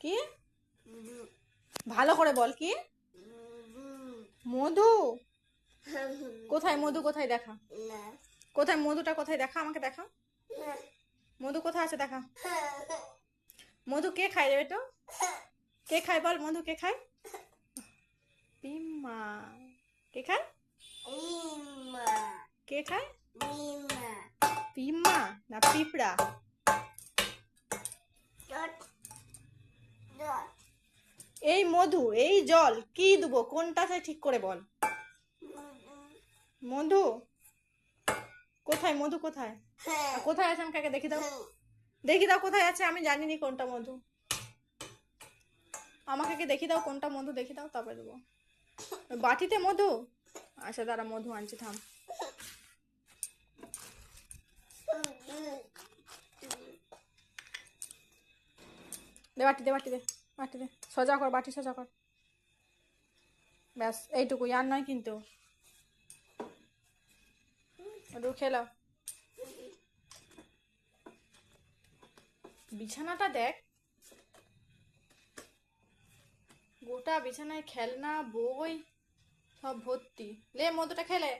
কি? ভালো করে বল। কি? মধু? কোথায় মধু? কোথায় দেখা? কোথায় মধুটা? কোথায় দেখা? আমাকে দেখা। মধু কোথায় আছে দেখা। মধু কে খায় রে বেটো? কে খায় বল? মধু কে খায়? পিম্মা। কে খায়? কে খায়? পিম্মা না পিঁপড়া? এই মধু, এই জল কি দেবো? কোনটা ঠিক করে বল। মধু কোথায়? মধু কোথায়? কোথায় আছে আমাকে দেখি দাও। দেখি দাও কোথায় আছে। আমি জানিনি কোনটা মধু। আমাকে দেখি দাও কোনটা মধু। দেখি দাও তারপরে দেবো। বাটিতে মধু? আচ্ছা দাঁড়া, মধু আনছি, থাম। দে বাটি, দে বাটি, দে বাটি, দে সোজা কর, বাটি সোজা কর। ব্যাস এইটুকু, আর নয় কিন্তু। খেলাও। বিছানাটা দেখ, গোটা বিছানায় খেলনা বই সব ভর্তি। লে মধুটা খেলে।